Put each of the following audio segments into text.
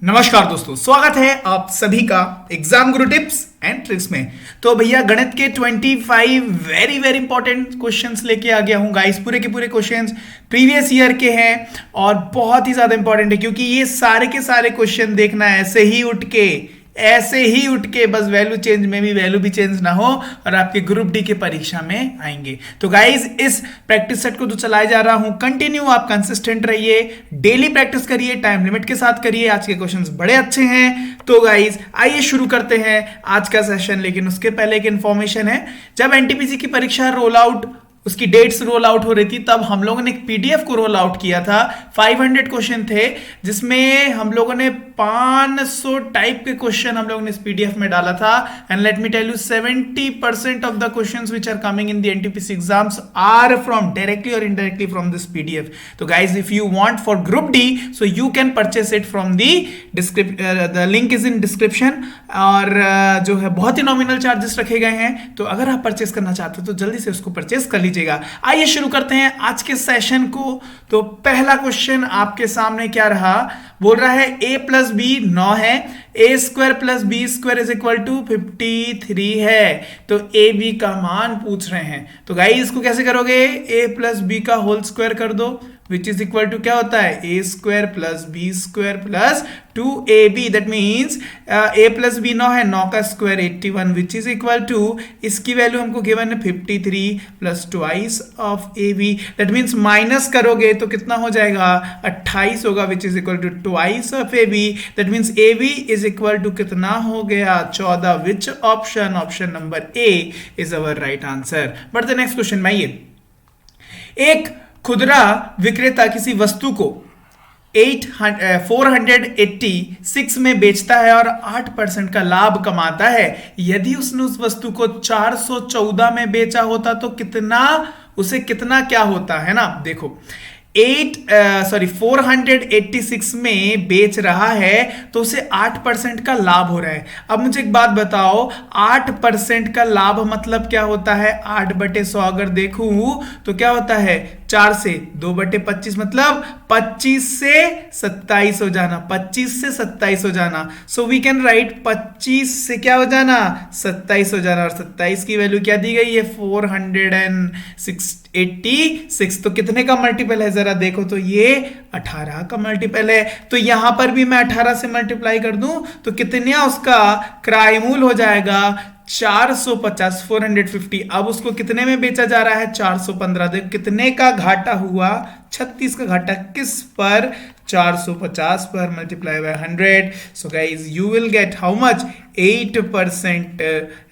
नमस्कार दोस्तों, स्वागत है आप सभी का exam Guru tips and tricks में। तो भैया गणित के 25 वेरी वेरी इंपॉर्टेंट क्वेश्चंस लेके आ गया हूँ गाइस। पूरे के पूरे क्वेश्चंस प्रीवियस ईयर के हैं और बहुत ही ज्यादा इंपॉर्टेंट है, क्योंकि ये सारे के सारे क्वेश्चन देखना है ऐसे ही उठ के बस वैल्यू चेंज में भी वैल्यू भी चेंज ना हो और आपके ग्रुप डी की परीक्षा में आएंगे। तो गाइज इस प्रैक्टिस सेट को तो चलाए जा रहा हूं, कंटिन्यू आप कंसिस्टेंट रहिए, डेली प्रैक्टिस करिए, टाइम लिमिट के साथ करिए। आज के क्वेश्चंस बड़े अच्छे हैं। तो गाइज आइए शुरू करते हैं आज का सेशन। लेकिन उसके पहले एक इंफॉर्मेशन है, जब एनटीपीसी की परीक्षा रोल आउट उसकी डेट्स रोल आउट हो रही थी तब हम लोगों ने एक पीडीएफ को रोल आउट किया था। 500 क्वेश्चन थे, जिसमें हम लोगों ने 500 टाइप के क्वेश्चन हम लोगों ने इस पीडीएफ में डाला था। And let me tell you 70% of the questions which are coming in the NTPC exams are from directly और इनडायरेक्टली फ्रॉम दिस पीडीएफ। तो guys if you want for group D so you can purchase it from the link is in description. और जो है बहुत ही nominal charges रखे गए हैं, तो अगर आप परचेस करना चाहते हो तो जल्दी से उसको परचेस कर लीजिए। आइए शुरू करते हैं आज के सेशन को। तो पहला क्वेश्चन आपके सामने क्या रहा, बोल रहा है a प्लस बी 9 है, a square plus b square is equal to 53 है। तो ए बी का मान पूछ रहे हैं। तो गाइस इसको कैसे करोगे, a प्लस बी का होल स्क्वायर कर दो, विच इज इक्वल टू क्या होता है a square plus b square plus 2ab। That means a plus b 9 है, 9 का square 81 which is equal to, इसकी वैल्यू हमको गिवन है 53 plus twice of ab। That means minus करोगे तो कितना हो जाएगा 28 होगा, which is equal to twice of ab। That means ab is equal to कितना हो गया 14। Which option, option number A is our right answer. बढ़ते नेक्स्ट क्वेश्चन में। ये एक खुदरा विक्रेता किसी वस्तु को 486 में बेचता है और 8% का लाभ कमाता है। यदि उसने उस वस्तु को 414 में बेचा होता तो उसे कितना क्या होता है ना। देखो 486 में बेच रहा है तो उसे 8% का लाभ हो रहा है। अब मुझे एक बात बताओ, 8% का लाभ मतलब क्या होता है। 8/100 अगर देखूं तो क्या होता है, 4 से 2/25 मतलब 25 से 27 हो जाना, 25 से 27 हो जाना। सो वी कैन राइट 25 से क्या हो जाना 27 हो जाना, और 27 की वैल्यू क्या दी गई है 486। तो कितने का मल्टीपल है जरा देखो, तो ये 18 का मल्टीपल है। तो यहां पर भी मैं 18 से मल्टीप्लाई कर दूं तो कितने उसका क्राइमूल हो जाएगा 450, 450। अब उसको कितने में बेचा जा रहा है 415। देखो कितने का घाटा हुआ, 36 का घाटा किस पर 450 पर multiply by 100। So guys you will gate how much 8%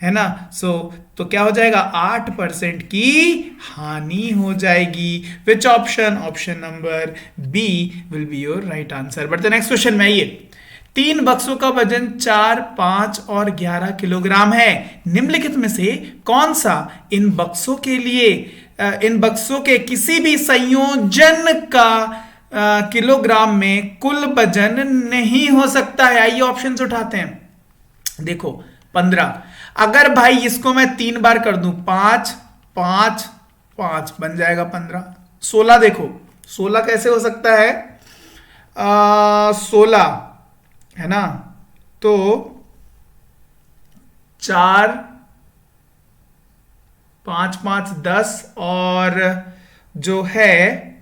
है ना। सो तो क्या हो जाएगा 8% की हानि हो जाएगी। Which option, option number B will be your right answer. But the next question में ये 3 बक्सों का वजन 4, 5 और 11 किलोग्राम है। निम्नलिखित में से कौन सा इन बक्सों के किसी भी संयोजन का किलोग्राम में कुल वजन नहीं हो सकता है। आइए ऑप्शंस उठाते हैं। देखो 15, अगर भाई इसको मैं 3 बार कर दूं 5 5 5 बन जाएगा 15। 16, देखो 16 कैसे हो सकता है 16 है ना, तो 4 5 5 10 और जो है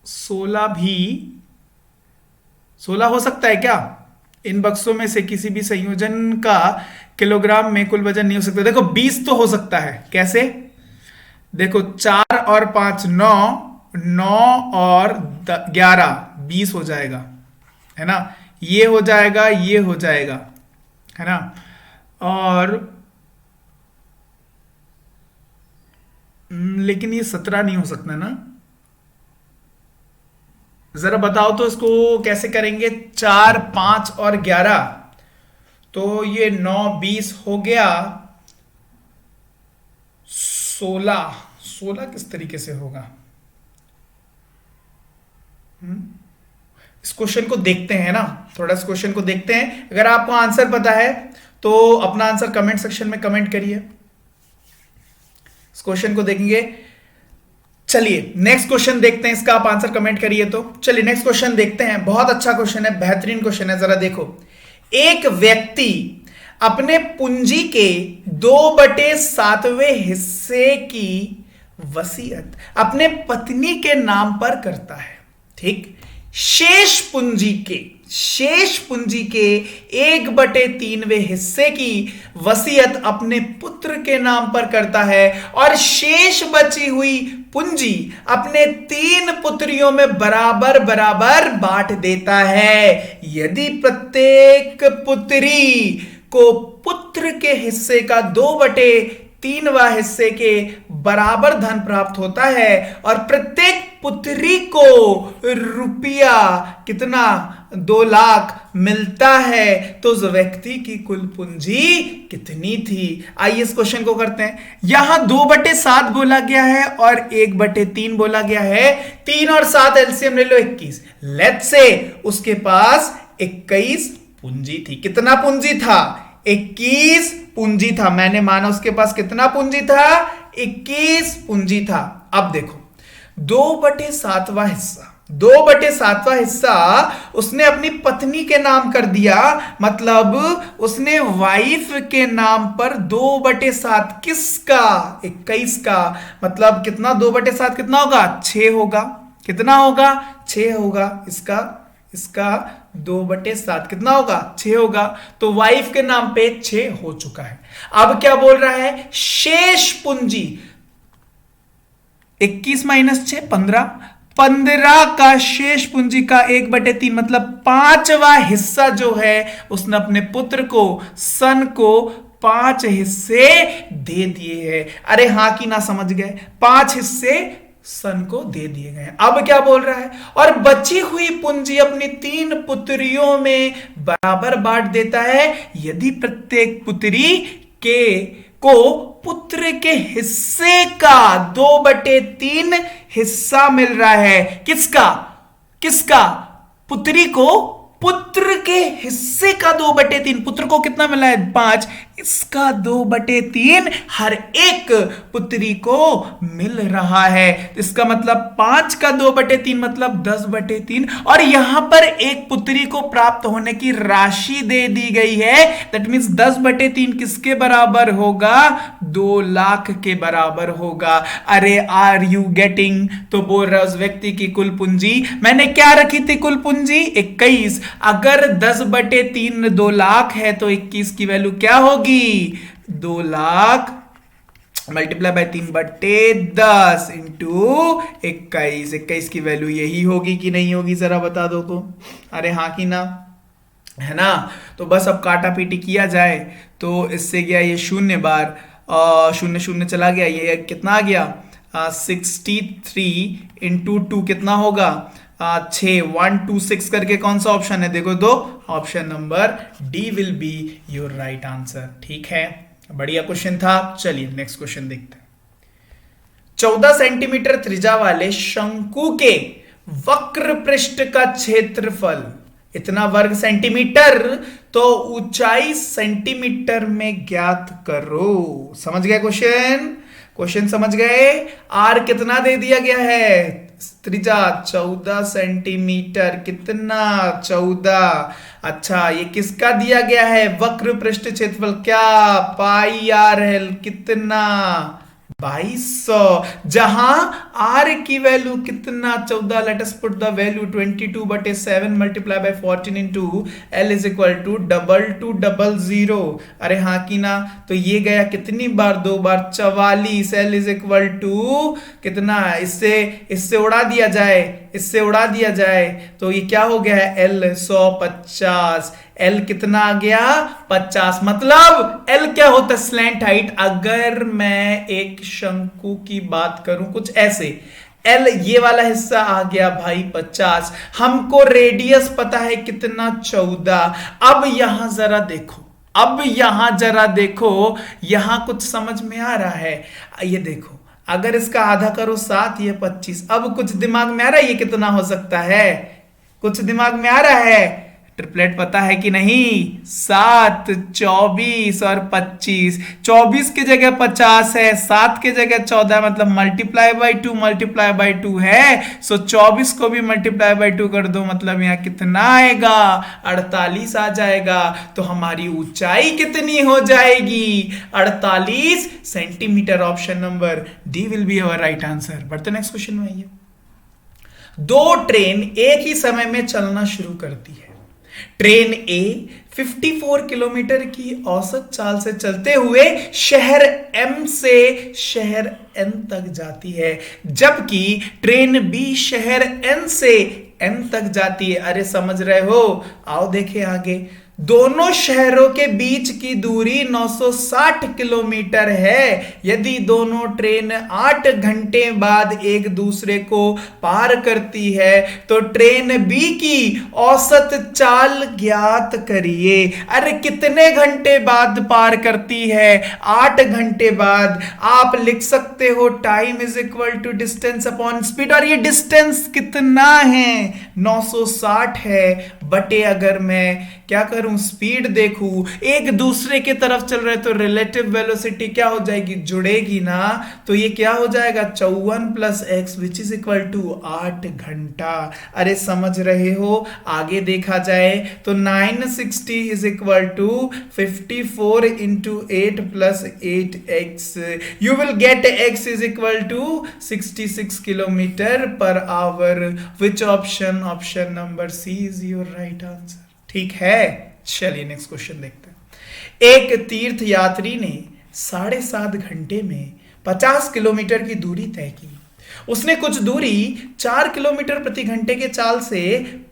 16 भी 16 हो सकता है क्या। इन बक्सों में से किसी भी संयोजन का किलोग्राम में कुल वजन नहीं हो सकता। देखो 20 तो हो सकता है। कैसे, देखो 4 और 5 9, 9 और 11 20 हो जाएगा है ना। ये हो जाएगा, ये हो जाएगा है ना। और लेकिन ये 17 नहीं हो सकता ना। जरा बताओ तो इसको कैसे करेंगे। 4 5 और 11 तो ये 9 20 हो गया। 16 किस तरीके से होगा। इस क्वेश्चन को देखते हैं ना, थोड़ा इस क्वेश्चन को देखते हैं। अगर आपको आंसर पता है तो अपना आंसर कमेंट सेक्शन में कमेंट करिए। इस क्वेश्चन को देखेंगे। चलिए नेक्स्ट क्वेश्चन देखते हैं, इसका आप आंसर कमेंट करिए। तो चलिए नेक्स्ट क्वेश्चन देखते हैं, बहुत अच्छा क्वेश्चन है, बेहतरीन क्वेश्चन है। जरा देखो, एक व्यक्ति अपने पूंजी के 2/7वें हिस्से की वसीयत अपने पत्नी के नाम पर करता है, ठीक। शेष पूंजी के 1/3वें हिस्से की वसीयत अपने पुत्र के नाम पर करता है और शेष बची हुई पूंजी अपने 3 पुत्रियों में बराबर बराबर बांट देता है। यदि प्रत्येक पुत्री को पुत्र के हिस्से का 2/3वां हिस्से के बराबर धन प्राप्त होता है और प्रत्येक पुत्री को रुपया कितना 2 लाख मिलता है, तो उस व्यक्ति की कुल पूंजी कितनी थी? आइए इस क्वेश्चन को करते हैं। यहां 2/7 बोला गया है और 1/3 बोला गया है। 3 और 7 एलसीएम ले लो 21। लेट्स से उसके पास 21 पूंजी थी। कितना पूंजी था? 21 पूंजी था। मैंने माना उसके पास कितना पूंजी था? 21 पूंजी था। अब देखो 2/7वां हिस्सा उसने अपनी पत्नी के नाम कर दिया, मतलब उसने वाइफ के नाम पर 2/7 किसका? 21 का। मतलब कितना? 2/7 कितना होगा? 6 होगा। कितना होगा? 6 होगा। इसका 2/7 कितना होगा? 6 होगा। तो वाइफ के नाम पे 6 हो चुका है। अब क्या बोल रहा है? शेष पूंजी 21 - 6 15 का शेष पूंजी का 1/3 मतलब 5वां हिस्सा जो है उसने अपने पुत्र को, सन को 5 हिस्से दे दिए हैं। अरे हां कि ना समझ गए? 5 हिस्से सन को दे दिए गए। अब क्या बोल रहा है? और बची हुई पूंजी अपनी 3 पुत्रियों में बराबर बांट देता है यदि प्रत्येक पुत्री को पुत्र के हिस्से का 2/3 हिस्सा मिल रहा है। किसका? पुत्री को पुत्र के हिस्से का 2/3। पुत्र को कितना मिला है? 5। इसका 2/3 हर एक पुत्री को मिल रहा है। इसका मतलब 5 का 2/3 मतलब 10/3। और यहां पर एक पुत्री को प्राप्त होने की राशि दे दी गई है। दैट मींस 10/3 किसके बराबर होगा? 2 लाख के बराबर होगा। अरे आर यू गेटिंग? तो बोल रहा है उस व्यक्ति की कुल पूंजी, मैंने क्या रखी थी? कुल पूंजी 21। अगर 10/3 2 लाख है तो 21 की वैल्यू क्या होगी? 2 लाख मल्टीप्लाई बाय 3/10 इंटू 21। 21 की वैल्यू यही होगी कि नहीं होगी? जरा बता दो तो। अरे हाँ कि ना? है ना? तो बस अब काटा पीटी किया जाए तो इससे गया ये 0 बार, 0 0 चला गया। ये कितना आ गया? 63 इंटू 2 कितना होगा? 6। 1 2 6 करके कौन सा ऑप्शन है? देखो दो। Option number D will be your right answer. ठीक है, बढ़िया क्वेश्चन था। चलिए नेक्स्ट क्वेश्चन देखते हैं। 14 सेंटीमीटर त्रिज्या वाले शंकु के वक्र पृष्ठ का क्षेत्रफल इतना वर्ग सेंटीमीटर, तो ऊंचाई सेंटीमीटर में ज्ञात करो। समझ गए क्वेश्चन समझ गए? आर कितना दे दिया गया है? त्रिज्या 14 सेंटीमीटर। कितना? 14। अच्छा, ये किसका दिया गया है? वक्र पृष्ठ क्षेत्रफल क्या? πr_l। कितना? 2200। जहां r की वैल्यू कितना? 14। Let us put the value 22/7 multiply by 14 into l is equal to 2200। अरे हाँ कि ना? तो ये गया कितनी बार? 2 बार। 44। l इज इक्वल टू कितना? इससे उड़ा दिया जाए तो ये क्या हो गया है? l 150। L कितना आ गया? 50। मतलब L क्या होता है? Slant height. अगर मैं एक शंकु की बात करूं कुछ ऐसे, L ये वाला हिस्सा आ गया भाई 50। हमको रेडियस पता है कितना? 14। अब यहां जरा देखो, यहां कुछ समझ में आ रहा है? ये देखो, अगर इसका आधा करो 7, ये 25। अब कुछ दिमाग में आ रहा है ये कितना हो सकता है? कुछ दिमाग में आ रहा है? ट्रिपलेट पता है कि नहीं? 7, 24 और 25। 24 की जगह 50 है, 7 की जगह 14, मतलब मल्टीप्लाई बाई 2 है। सो 24 को भी मल्टीप्लाई बाई 2 कर दो, मतलब यहाँ कितना आएगा? 48 आ जाएगा। तो हमारी ऊंचाई कितनी हो जाएगी? 48 centimetre. Option number D will be our right answer. बढ़ते नेक्स्ट क्वेश्चन में आइए। दो ट्रेन एक ही समय में चलना शुरू करती है। ट्रेन ए 54 किलोमीटर की औसत चाल से चलते हुए शहर एम से शहर एन तक जाती है, जबकि ट्रेन बी शहर एन से एन तक जाती है। अरे समझ रहे हो? आओ देखें आगे। दोनों शहरों के बीच की दूरी 960 किलोमीटर है। यदि दोनों ट्रेन 8 घंटे बाद एक दूसरे को पार करती है तो ट्रेन बी की औसत चाल ज्ञात करिए। अरे कितने घंटे बाद पार करती है? 8 घंटे बाद। आप लिख सकते हो time is equal to distance upon speed, और ये डिस्टेंस कितना है? 960 है। बटे अगर मैं क्या करूं, स्पीड देखूं, एक दूसरे की तरफ चल रहे तो रिलेटिव वेलोसिटी क्या हो जाएगी? जुड़ेगी ना। तो ये क्या हो जाएगा? 54 plus x which is equal to 8 घंटा। अरे समझ रहे हो? आगे देखा जाए तो 960 is equal to 54 into 8 plus 8x। You will get x is equal to 66 kilometre per hour. Which option? Option number C is your right answer. ठीक है, चलिए नेक्स्ट क्वेश्चन देखते हैं। एक तीर्थ यात्री ने 7.5 घंटे में 50 किलोमीटर की दूरी तय की। उसने कुछ दूरी 4 किलोमीटर प्रति घंटे के चाल से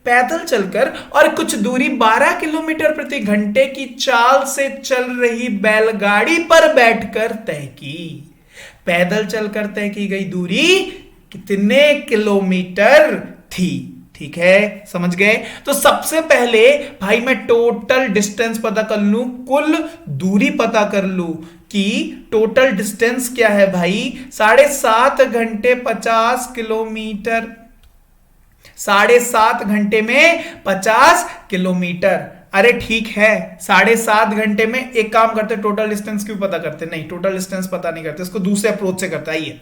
पैदल चलकर और कुछ दूरी 12 किलोमीटर प्रति घंटे की चाल से चल रही बैलगाड़ी पर बैठकर तय की। पैदल चलकर तय की गई दूरी कितने किलोमीटर थी? ठीक है, समझ गए? तो सबसे पहले भाई मैं टोटल डिस्टेंस पता कर लूं, कुल दूरी पता कर लूं कि टोटल डिस्टेंस क्या है भाई? 7.5 घंटे 50 किलोमीटर। 7.5 घंटे में 50 किलोमीटर। अरे ठीक है, 7.5 घंटे में एक काम करते, टोटल डिस्टेंस क्यों पता करते? नहीं, टोटल डिस्टेंस पता नहीं करते, इसको दूसरे अप्रोच से करता है ये।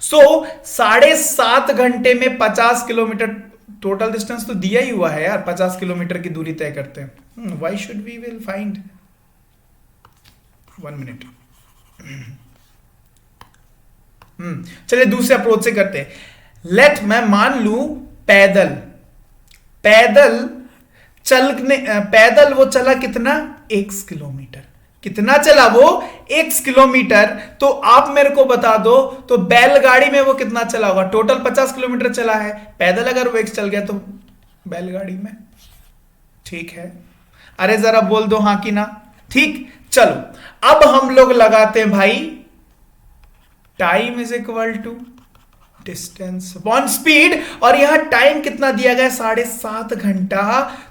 सो 7.5 घंटे में 50 किलोमीटर, टोटल डिस्टेंस तो दिया ही हुआ है यार, 50 किलोमीटर की दूरी तय करते हैं। Why should we will find? 1 minute. चलिए दूसरे अप्रोच से करते हैं। लेट मैं मान लूं पैदल वो चला कितना? 1 किलोमीटर। कितना चला वो? 1 किलोमीटर। तो आप मेरे को बता दो, तो बैलगाड़ी में वो कितना चला होगा? टोटल 50 किलोमीटर चला है, पैदल अगर वो 1 चल गया तो बैलगाड़ी में। ठीक है, अरे जरा बोल दो हाँ कि ना। ठीक, चलो अब हम लोग लगाते हैं भाई time is equal to distance upon speed, और यहां टाइम कितना दिया गया? 7.5 घंटा।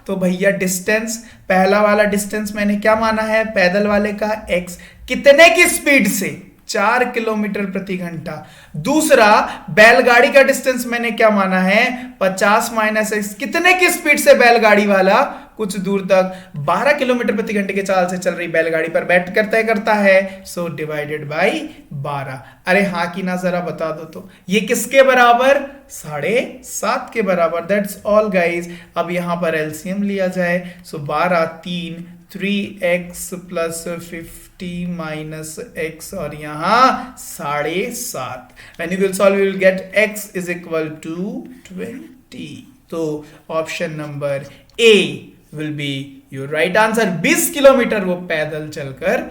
तो भैया डिस्टेंस, पहला वाला डिस्टेंस मैंने क्या माना है? पैदल वाले का x। कितने की स्पीड से? 4 किलोमीटर प्रति घंटा। दूसरा बैलगाड़ी का डिस्टेंस मैंने क्या माना है? 50 माइनस एक्स। कितने की स्पीड से बैलगाड़ी वाला? कुछ दूर तक 12 किलोमीटर प्रति घंटे के चाल से चल रही बैलगाड़ी पर बैठ कर तय करता है। So divided by 12। अरे हाँ कि ना, जरा बता दो तो ये किसके बराबर? 7.5 के बराबर। That's all guys. अब यहां पर एलसीएम लिया जाए। सो 12 3 3x प्लस 50 माइनस x, और यहां 7.5। When you will solve you will get x is equal to 20। तो option number A will be your right answer. 20 kilometre वो पैदल चलकर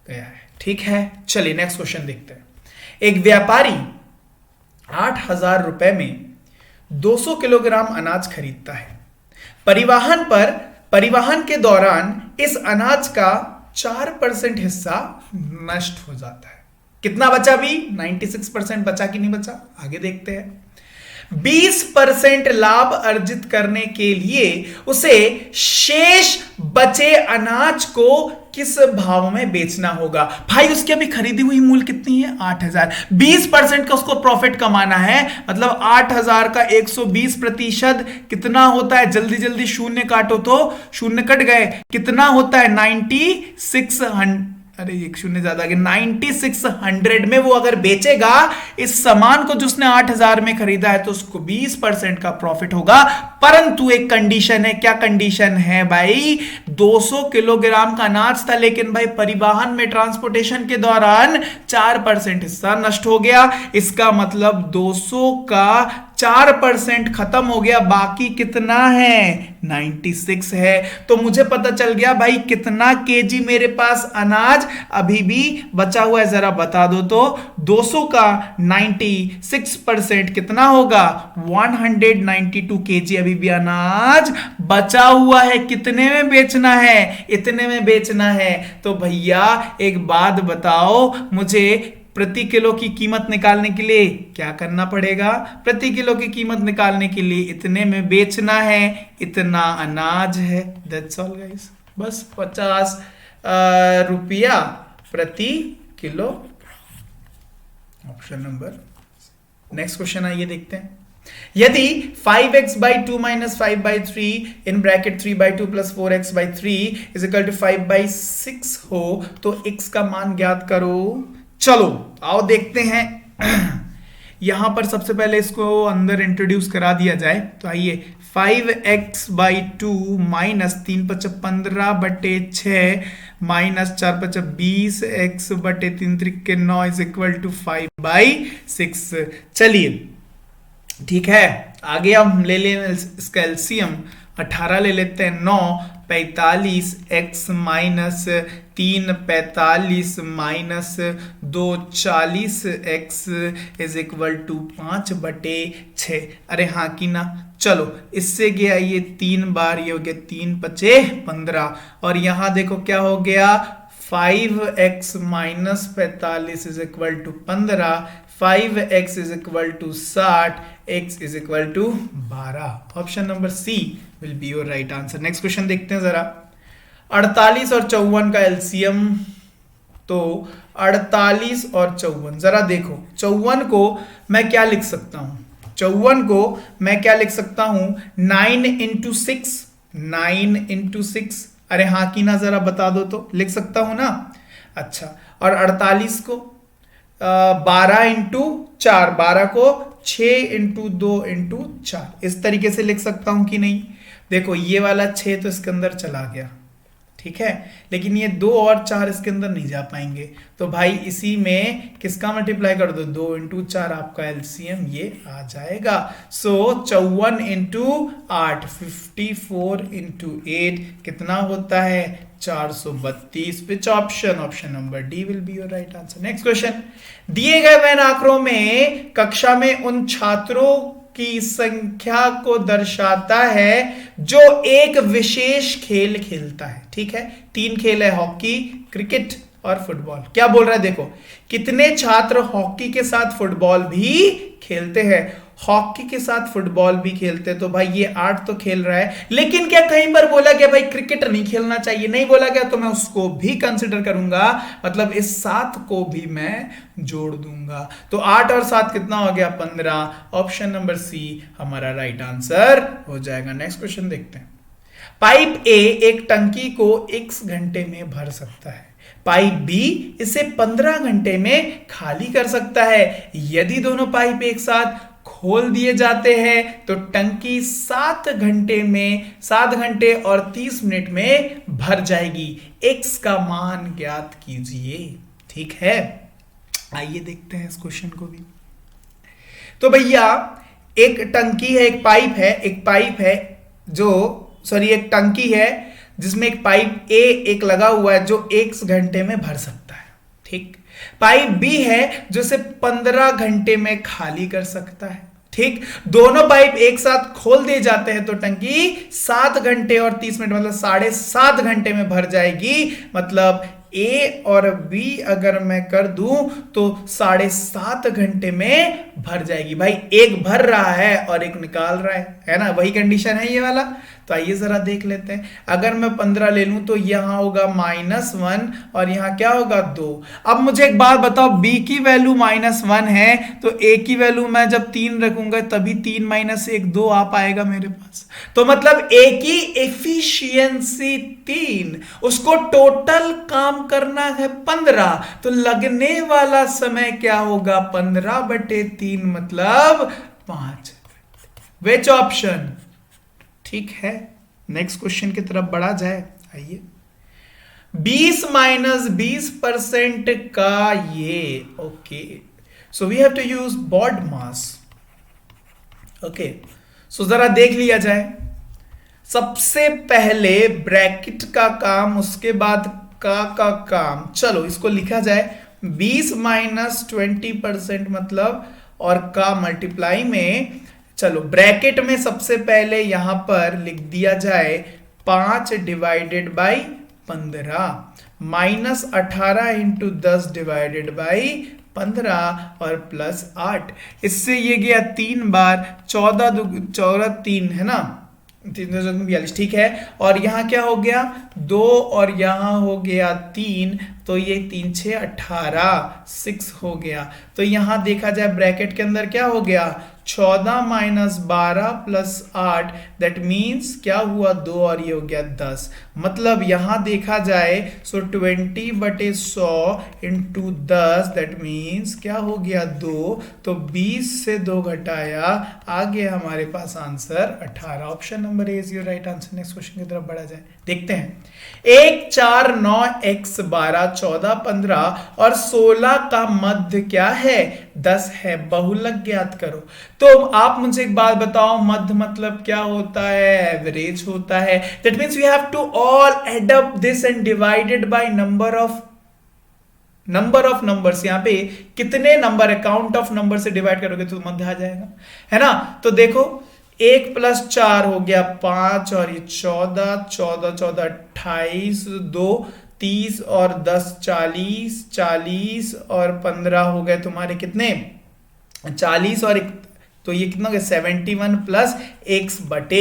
गया है। ठीक है, चलिए नेक्स्ट क्वेश्चन देखते हैं। एक व्यापारी 8,000 रुपए में 200 किलोग्राम अनाज खरीदता है। परिवहन के दौरान इस अनाज का 4% हिस्सा नष्ट हो जाता है। कितना बचा भी? 96% बचा कि नहीं बचा? आगे देखते हैं। 20% लाभ अर्जित करने के लिए उसे शेष बचे अनाज को किस भाव में बेचना होगा। भाई उसकी अभी खरीदी हुई मूल्य कितनी है 8000, 20% का उसको प्रॉफिट कमाना है, मतलब 8000 का 120% कितना होता है, जल्दी जल्दी शून्य काटो तो शून्य कट गए, कितना होता है 9600, अरे एक शून्य ज्यादा आ गया, 9600 में वो अगर बेचेगा इस सामान को जो उसने 8000 में खरीदा है तो उसको 20% का प्रॉफिट होगा। परंतु एक कंडीशन है, क्या कंडीशन है भाई, 200 किलोग्राम का अनाज था लेकिन भाई परिवहन में ट्रांसपोर्टेशन के दौरान 4% हिस्सा नष्ट हो गया, इसका मतलब 200 का 4% खत्म हो गया, बाकी कितना है 96 है। तो मुझे पता चल गया भाई कितना केजी मेरे पास अनाज अभी भी बचा हुआ है, जरा बता दो तो 200 का 96% कितना होगा 192 केजी अभी भी अनाज बचा हुआ है, कितने में बेचना है, इतने में बेचना है। तो भैया एक बात बताओ मुझे, प्रति किलो की कीमत निकालने के लिए क्या करना पड़ेगा, प्रति किलो की कीमत निकालने के लिए इतने में बेचना है, इतना अनाज है, दैट्स ऑल गाइस, बस 50 रुपया प्रति kilo. Option number, next question आइए देखते हैं। यदि 5x/2 - 5/3 इन ब्रैकेट 3/2 + 4x/3 = 5/6 हो तो x का मान ज्ञात करो। चलो आओ देखते हैं। यहां पर सबसे पहले इसको अंदर इंट्रोड्यूस करा दिया जाए तो आइए, 5x/2 - 3 × 5 = 15/6 - 4 × 5 = 20, x/3 × 9 = 5/6। चलिए ठीक है, आगे हम ले लें इसका एलसीएम, 18 ले लेते हैं, 9 45 x - 3 45 - 2 40 x = 5/6। अरे हाँ की ना, चलो इससे गया ये 3 बार, ये हो गया 3 × 5 = 15, और यहां देखो क्या हो गया 5x - 45 = 15, 5x = 60, x = 12। Option number C will be your right answer. Next question देखते हैं जरा, 48 और 54 का एलसीएम, तो 48 और 54 जरा देखो, 54 को मैं क्या लिख सकता हूं, 54 को मैं क्या लिख सकता हूं 9 × 6, 9 × 6, अरे हाँ की ना, जरा बता दो तो, लिख सकता हूं ना। अच्छा, और 48 को 12 × 4, 12 को 6 × 2 × 4, इस तरीके से लिख सकता हूं कि नहीं। देखो ये वाला 6 तो इसके अंदर चला गया, ठीक है, लेकिन ये 2 और 4 इसके अंदर नहीं जा पाएंगे, तो भाई इसी में किसका मल्टीप्लाई कर दो, 2 × 4, आपका एलसीएम ये आ जाएगा। सो 54 × 8 54 × 8 कितना होता है 432। विच option, option number D will be your right answer. Next question, दिए गए वैन आंकड़ों में कक्षा में उन छात्रों की संख्या को दर्शाता है जो एक विशेष खेल खेलता है, ठीक है, 3 खेल है, हॉकी, क्रिकेट और फुटबॉल। क्या बोल रहा है देखो, कितने छात्र हॉकी के साथ फुटबॉल भी खेलते हैं, हॉकी के साथ फुटबॉल भी खेलते हैं, तो भाई ये 8 तो खेल रहा है, लेकिन क्या कहीं पर बोला गया भाई क्रिकेट नहीं खेलना चाहिए, नहीं बोला गया, तो मैं उसको भी कंसिडर करूंगा, मतलब इस 7 को भी मैं जोड़ दूंगा। तो 8 और 7 कितना हो गया 15, ऑप्शन नंबर सी हमारा राइट आंसर हो जाएगा। नेक्स्ट क्वेश्चन देखते हैं, पाइप ए एक टंकी को x घंटे में भर सकता है, पाइप बी इसे 15 घंटे में खाली कर सकता है। यदि दोनों पाइप एक साथ खोल दिए जाते हैं तो टंकी 7 घंटे और 30 मिनट में भर जाएगी। x का मान ज्ञात कीजिए, ठीक है। आइए देखते हैं इस क्वेश्चन को भी। तो भैया एक टंकी है, एक पाइप है जो एक टंकी है जिसमें एक पाइप ए एक लगा हुआ है जो 1 घंटे में भर सकता है, ठीक। पाइप बी है जो इसे 15 घंटे में खाली कर सकता है, ठीक। दोनों पाइप एक साथ खोल दिए जाते हैं तो टंकी 7 घंटे और 30 मिनट मतलब 7.5 घंटे में भर जाएगी। मतलब ए और बी अगर मैं कर दूं तो 7.5 घंटे में भर जाएगी। भाई एक भर रहा है और एक निकाल रहा है ना, वही कंडीशन है ये वाला। तो आइए जरा देख लेते हैं। अगर मैं 15 ले लूं तो यहां होगा -1 और यहां क्या होगा 2। अब मुझे एक बात बताओ, बी की वैल्यू -1 है तो ए की वैल्यू मैं जब 3 रखूंगा तभी 3 - 1 2 आ पाएगा मेरे पास। तो मतलब ए की एफिशिएंसी 3, उसको टोटल काम करना है 15, तो लगने वाला समय क्या होगा 15/3 मतलब 5। Which option? ठीक है, नेक्स्ट क्वेश्चन की तरफ बढ़ा जाए। आइए, 20 - 20% का ये, okay, so we have to use BODMAS. Okay, so जरा देख लिया जाए। सबसे पहले ब्रैकेट का काम, उसके बाद का काम। चलो इसको लिखा जाए 20 - 20% मतलब, और का मल्टीप्लाई में, चलो ब्रैकेट में सबसे पहले यहां पर लिख दिया जाए 5 divided by 15 -18 into 10 divided by 15 और +8। इससे ये गया 3 बार, 14 3 है ना, 342, ठीक है। और यहां क्या हो गया 2 और यहां हो गया 3, तो ये 3 6 18 6 हो गया। तो यहां देखा जाए ब्रैकेट के अंदर क्या हो गया 14 - 12 + 8, दैट मीन्स क्या हुआ 2 और ये हो गया 10। मतलब यहां देखा जाए सो 20/100 इंटू 10, दैट मीन्स क्या हो गया 2। तो 20 से 2 घटाया, आ गया हमारे पास answer 18। Option number A is your right answer. Next question की तरफ बढ़ा जाए, देखते हैं। 1 4 9 x 12 14 15 और 16 का मध्य क्या है 10 है। बहुलक ज्ञात करो। तो आप मुझे एक बात बताओ, मध्य मतलब क्या होता है, एवरेज होता है। That means we have to all add up this and divided by number of numbers. यहां पे कितने नंबर है, काउंट ऑफ नंबर से डिवाइड करोगे तो मध्य आ जाएगा, है ना। तो देखो 1 + 4 हो गया 5 और ये 14 14 14 28, 2 30 और 10 40 40 और 15 हो गए तुम्हारे कितने 40 और तो ये कितना हो गया 71 + x बटे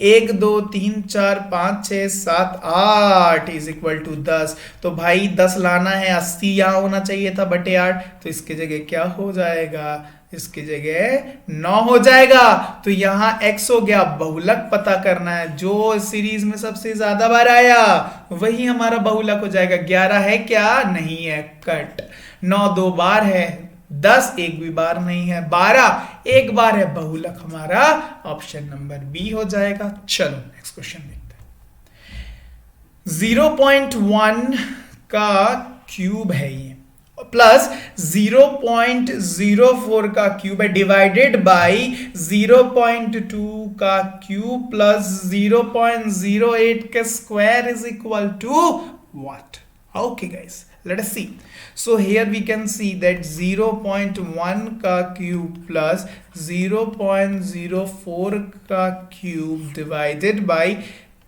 1 2 3 4 5 6 7 8 इज इक्वल टू 10। तो भाई 10 लाना है, 80 यहां होना चाहिए था बटे 8, तो इसकी जगह क्या हो जाएगा, इसकी जगह 9 हो जाएगा। तो यहां x हो गया, बहुलक पता करना है, जो सीरीज में सबसे ज्यादा बार आया वही हमारा बहुलक हो जाएगा। 11 है क्या, नहीं है, कट। 9 2 बार है, 10 एक भी बार नहीं है, 12 एक बार है, बहुलक हमारा ऑप्शन नंबर बी हो जाएगा। चलो नेक्स्ट क्वेश्चन देखते हैं। 0.1 का क्यूब है ये, प्लस 0.04 का क्यूब है, डिवाइडेड बाई 0.2 का क्यूब प्लस 0.08 का square is equal to what. Okay guys, let us see. So here we can see that 0.1 का क्यूब प्लस 0.04 का क्यूब डिवाइडेड बाई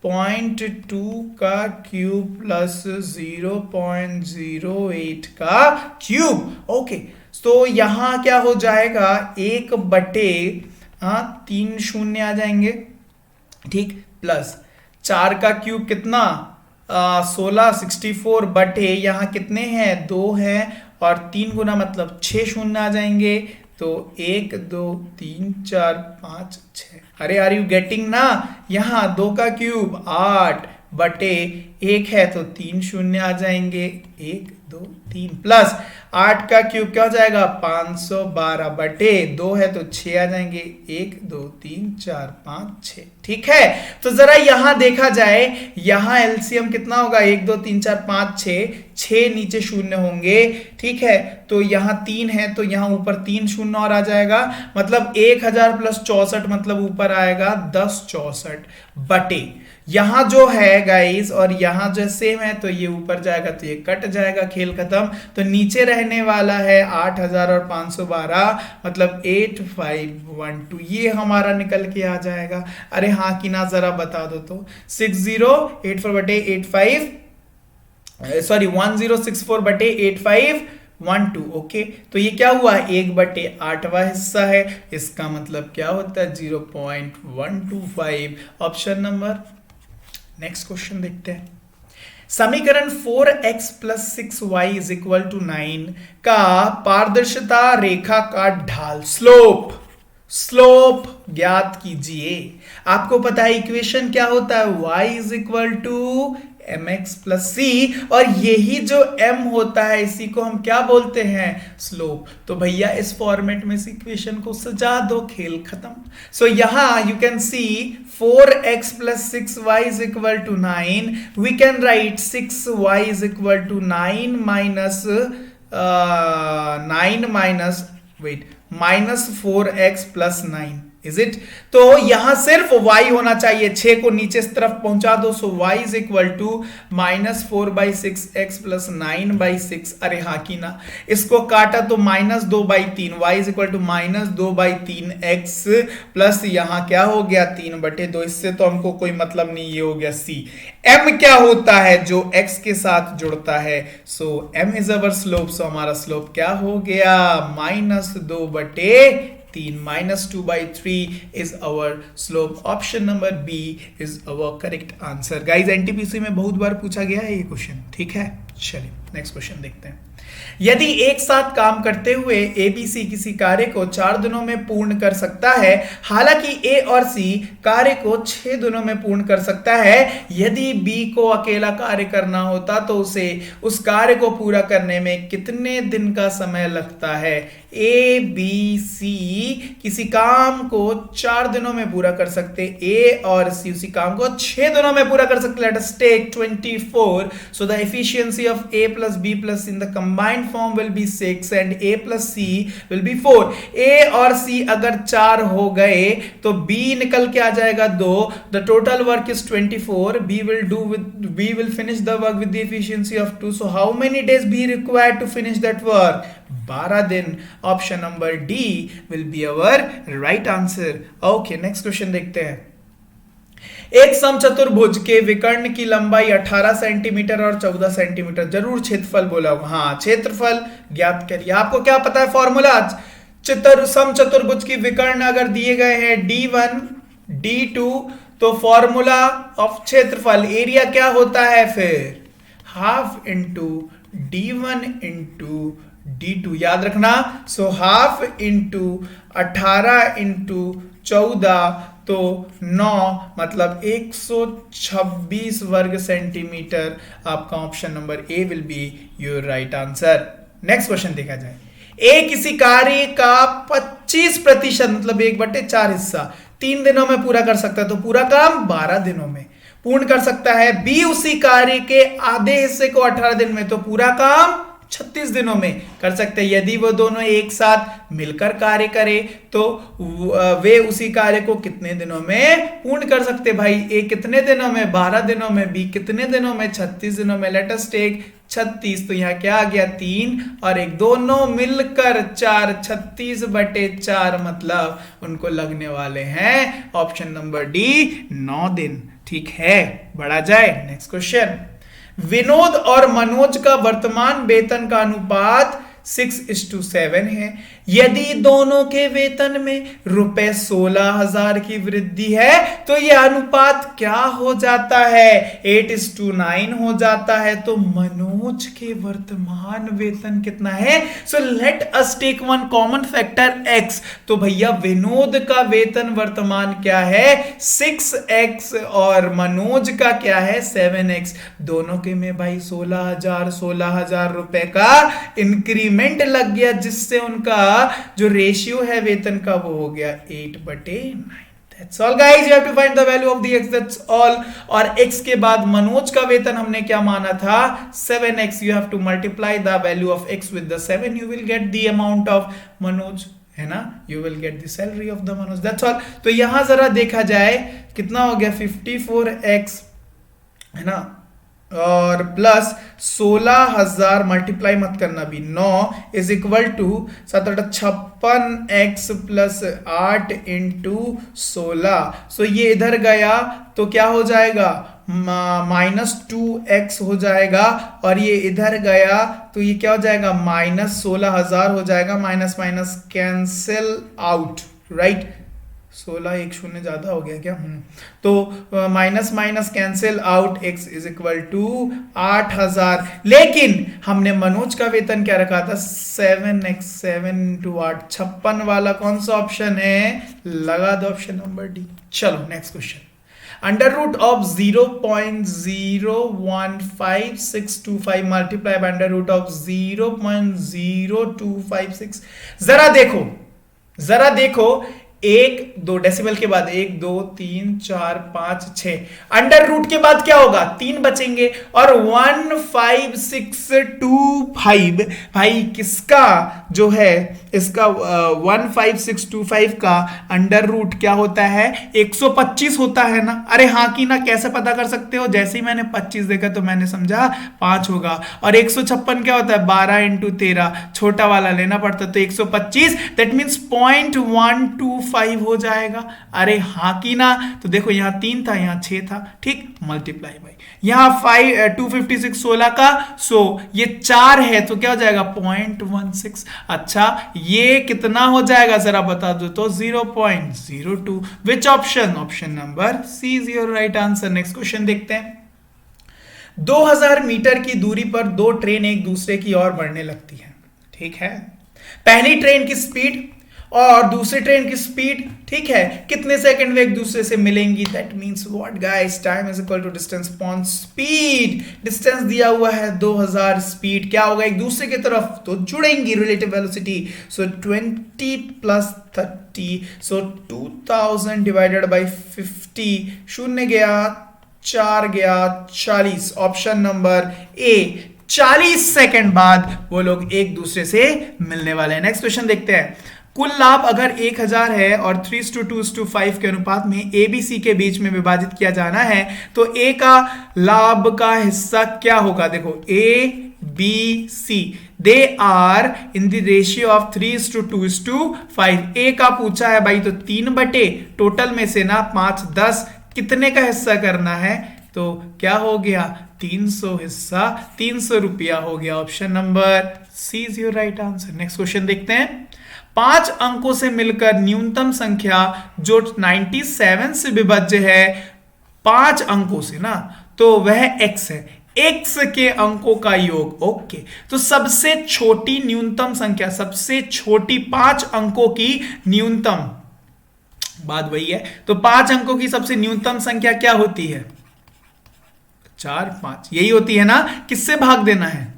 0.2 का क्यूब प्लस 0.08 का क्यूब। ओके, तो यहां क्या हो जाएगा 1/3 शून्य आ जाएंगे, ठीक, प्लस 4 का क्यूब कितना 16 64 बटे यहां कितने हैं 2 हैं और 3 गुना मतलब 6 शून्य आ जाएंगे। तो 1 2 3 4 5 6, अरे आर यू गेटिंग ना। यहां 2 का क्यूब 8 बटे 1 है तो 3 शून्य आ जाएंगे, 1 2 3 प्लस 8 का क्यूब क्या हो जाएगा 512 बटे 2 है तो 6 आ जाएंगे, 1 2 3 4 5 6, ठीक है। तो जरा यहां देखा जाए, यहां एलसीएम कितना होगा 1 2 3 4 5 6 नीचे शून्य होंगे, ठीक है। तो यहां 3 है तो यहां ऊपर 3 शून्य और आ जाएगा, मतलब 1000 + 64 मतलब ऊपर आएगा 1064 बटे यहां जो है गाइस और यहां जो सेम है तो ये ऊपर जाएगा तो ये कट जाएगा, खेल खत्म। तो नीचे रहने वाला है 8000 और 512 मतलब 8512, ये हमारा निकल के आ जाएगा। अरे हाँ कि ना जरा बता दो तो 6084 बटे 85 सॉरी 1064/8512। ओके, तो ये क्या हुआ, 1/8वां हिस्सा है, इसका मतलब क्या होता है 0.125, ऑप्शन नंबर। नेक्स्ट क्वेश्चन देखते हैं। समीकरण 4x + 6y = 9 का पारदर्शिता रेखा का ढाल स्लोप ज्ञात कीजिए। आपको पता है इक्वेशन क्या होता है, y = mx + c, और यही जो m होता है इसी को हम क्या बोलते हैं, स्लोप। तो भैया इस फॉर्मेट में इस इक्वेशन को सजा दो, खेल खत्म। सो यहां you can see 4x + 6y = 9, we can write 6y = 9 -4x + 9, is it. तो यहां सिर्फ y होना चाहिए, 6 को नीचे इस तरफ पहुंचा दो, सो y = -4/6x + 9/6। अरे हाँ की ना, इसको काटा तो -2/3, y = -2/3x प्लस यहां क्या हो गया 3/2। इससे तो हमको कोई मतलब नहीं, ये हो गया c। m क्या होता है, जो x के साथ जुड़ता है, सो m इज अवर स्लोप। सो हमारा स्लोप क्या हो गया, -2/3, -2/3 is our slope. Option number B is our correct answer. Guys, NTPC में बहुत बार पूछा गया है ये क्वेश्चन, ठीक है। चलिए नेक्स्ट क्वेश्चन देखते हैं। यदि एक साथ काम करते हुए ABC किसी कार्य को 4 दिनों में पूर्ण कर सकता है, हालांकि A और C कार्य को 6 दिनों में पूर्ण कर सकता है, यदि B को अकेला कार्य करना होता तो उसे उस कार्य को पूरा करने में कितने दिन का समय लगता है। A, B, C किसी काम को 4 दिनों में पूरा कर सकते, A और C उसी काम को 6 दिनों में पूरा कर सकते। Let us take 24. So the efficiency of A plus B plus in the combined form will be 6 and A plus C will be 4. A और C अगर 4 हो गए तो B निकल के आ जाएगा 2. The total work is 24. B will finish the work with the efficiency of 2. So how many days B required to finish that work? 12 दिन। Option number D will be our right answer. Okay next question देखते हैं। एक समचतुर्भुज के विकर्ण की लंबाई 18 centimetre और 14 centimetre, जरूर क्षेत्रफल बोला होगा, हाँ क्षेत्रफल ज्ञात करिए। आपको क्या पता है फॉर्मूला, समचतुर्भुज की विकर्ण अगर दिए गए हैं D1 D2 तो फॉर्मूला ऑफ क्षेत्रफल एरिया क्या होता है, फिर half into D1 into D2, याद रखना। सो हाफ इंटू 18 इंटू 14 तो 9 मतलब 126 वर्ग सेंटीमीटर। आपका option number A will be your right answer. Next question देखा जाए। ए किसी कार्य का 25% मतलब 1/4 हिस्सा 3 दिनों में पूरा कर सकता है, तो पूरा काम 12 दिनों में पूर्ण कर सकता है। बी उसी कार्य के आधे हिस्से को 18 दिन में, तो पूरा काम 36 दिनों में कर सकते हैं। यदि वो दोनों एक साथ मिलकर कार्य करे तो वे उसी कार्य को कितने दिनों में पूर्ण कर सकते भाई। ए कितने दिनों में, 12 दिनों में। बी कितने दिनों में, 36 दिनों में। लेट अस टेक 36, तो यहां क्या आ गया 3 और 1, दोनों मिलकर 4, 36/4 मतलब उनको लगने वाले हैं ऑप्शन नंबर डी 9 दिन। ठीक है, बढ़ा जाए नेक्स्ट क्वेश्चन। विनोद और मनोज का वर्तमान वेतन का अनुपात 6:7 है। यदि दोनों के वेतन में रुपए 16,000 की वृद्धि है तो यह अनुपात क्या हो जाता है, 8:9 हो जाता है। तो मनोज के वर्तमान वेतन कितना है, so let us take one common factor x। तो भैया विनोद का वेतन वर्तमान क्या है 6x और मनोज का क्या है 7x। दोनों के में भाई 16,000 रुपए का इंक्रीमेंट लग गया, जिससे उनका जो रेशियो है वेतन का वो हो गया 8/9। That's all guys, you have to find the value of the x, that's all। और x के बाद मनोज का वेतन हमने क्या माना था 7x। you have to multiply the value of x with the 7, you will get the amount of Manoj, है ना, you will get the salary of the Manoj, that's all। तो यहां जरा देखा जाए कितना हो गया 54x, है ना, और प्लस 16,000 मल्टीप्लाई मत करना भी 9 is equal to 56x plus 8 into 16। So ये इधर गया तो क्या हो जाएगा -2x हो जाएगा, और ये इधर गया तो ये क्या हो जाएगा, -16,000 हो जाएगा, minus minus cancel out, right. 16 एक शून्य ज्यादा हो गया क्या, तो minus minus cancel out, x is equal to 8,000। लेकिन हमने मनोज का वेतन क्या रखा था, 7x, 7 × 8 56 वाला कौन सा ऑप्शन है, लगा दो ऑप्शन नंबर डी। चलो next question, under root of 0.015625 multiply by under root of 0.0256। जरा देखो, 1 2 डेसिमल के बाद 1 2 3 4 5 6, अंडर रूट के बाद क्या होगा, 3 बचेंगे, और 15625 भाई किसका जो है, इसका 15625 का अंडर रूट क्या होता है, 125 होता है ना। अरे हाँ कि ना, कैसे पता कर सकते हो, जैसे ही मैंने 25 देखा तो मैंने समझा 5 होगा, और 156 क्या होता है, 12 × 13, छोटा वाला लेना पड़ता, तो 125 दैट मींस 0.125 हो जाएगा। अरे हाँ कि ना, तो देखो यहाँ 3 था, यहाँ 6 था, ठीक, मल्टीप्लाई बाई यहाँ 256 16 का, सो ये 4 है तो क्या हो जाएगा 0.16। अच्छा ये कितना हो जाएगा जरा बता दो तो, 0.02। Which option, option number C is your right answer. Next question देखते हैं, 2000 मीटर की दूरी पर 2 ट्रेन एक दूसरे की ओर बढ़ने लगती है, ठीक है। पहली ट्रेन की स्पीड और दूसरी ट्रेन की स्पीड, ठीक है, कितने सेकंड में एक दूसरे से मिलेंगी, that means what guys, time is equal to distance upon speed. Distance दिया हुआ है 2000, स्पीड क्या होगा, एक दूसरे की तरफ तो जुड़ेंगी, relative velocity, so 20 + 30, so 2000 divided by 50, शून्य गया, 4 गया, 40, ऑप्शन नंबर ए, 40 सेकंड बाद वो लोग एक दूसरे से मिलने वाले हैं। नेक्स्ट क्वेश्चन देखते हैं, कुल लाभ अगर 1000 है और 3:2:5 के अनुपात में ए बी सी के बीच में विभाजित किया जाना है तो ए का लाभ का हिस्सा क्या होगा। देखो A B C they are in the ratio of 3:2:5। A का पूछा है भाई तो 3 बटे टोटल में से ना 5 10 कितने का हिस्सा करना है, तो क्या हो गया 300 हिस्सा 300 रुपया हो गया। Option number C is your right answer. Next question देखते हैं, 5 अंकों से मिलकर न्यूनतम संख्या जो 97 से विभाज्य है 5 अंकों से ना, तो वह x है, x के अंकों का योग। ओके, तो सबसे छोटी न्यूनतम संख्या, सबसे छोटी 5 अंकों की न्यूनतम, बात वही है, तो 5 अंकों की सबसे न्यूनतम संख्या क्या होती है 4 5, यही होती है ना, किससे भाग देना है,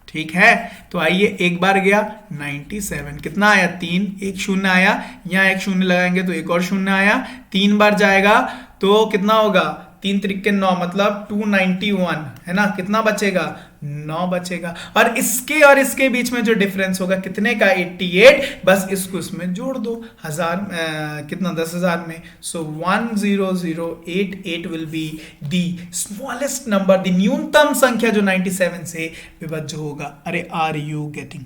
ठीक है। तो आइए, एक बार गया 97, कितना आया 3, एक शून्य आया, यहां एक शून्य लगाएंगे तो एक और शून्य आया, 3 बार जाएगा तो कितना होगा 3 त्रिके 9, मतलब 291 है ना, कितना बचेगा 9 बचेगा। और इसके बीच में जो डिफरेंस होगा कितने का 88, बस इसको इसमें जोड़ दो, 1000 कितना 10,000 में, सो 10088 will be the smallest number, the न्यूनतम संख्या जो 97 से विभाज्य होगा। अरे आर यू गेटिंग,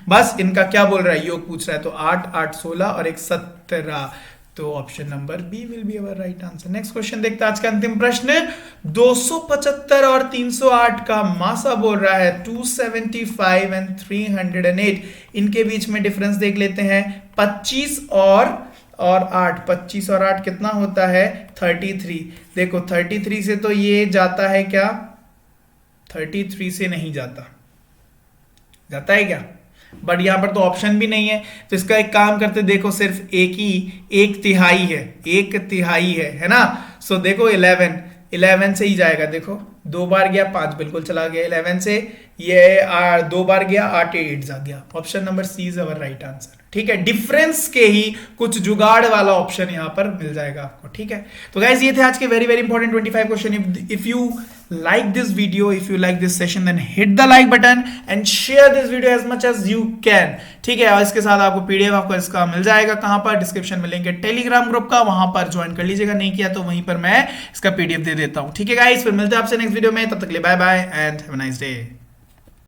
बस इनका क्या बोल रहा है, योग पूछ रहा है, तो 8 8 16 और 1 17, तो option number B will be our right answer. Next question देखते हैं, आज का अंतिम प्रश्न, 275 और 308 का मासा बोल रहा है 275 एंड 308, इनके बीच में डिफरेंस देख लेते हैं, 25 और 8, 25 और 8 कितना होता है 33। देखो 33 से तो ये जाता है क्या, 33 से नहीं जाता, जाता है क्या, बट यहां पर तो ऑप्शन भी नहीं है, तो इसका एक काम करते, देखो सिर्फ एक तिहाई है ना, सो देखो 11 से ही जाएगा, देखो 2 बार गया 5 बिल्कुल चला गया, 11 से ये 2 बार गया 8 8 आ गया। Option number C is our right answer, ठीक है। डिफरेंस के ही कुछ जुगाड़ वाला ऑप्शन यहां पर मिल जाएगा आपको, ठीक है। तो गाइस ये थे आज के very very important 25 question. If you like this video, if you like this session, then hit the like button and share this video as much as you can, ठीक है। और इसके साथ आपको पीडीएफ आपको इसका मिल जाएगा, कहां पर, डिस्क्रिप्शन में लिंक है टेलीग्राम ग्रुप का, वहां पर ज्वाइन कर लीजिएगा, नहीं किया तो वहीं पर मैं इसका पीडीएफ दे देता हूं, ठीक है गाइस। फिर मिलते हैं आपसे नेक्स्ट वीडियो में, तब तक के लिए bye bye and have a nice day.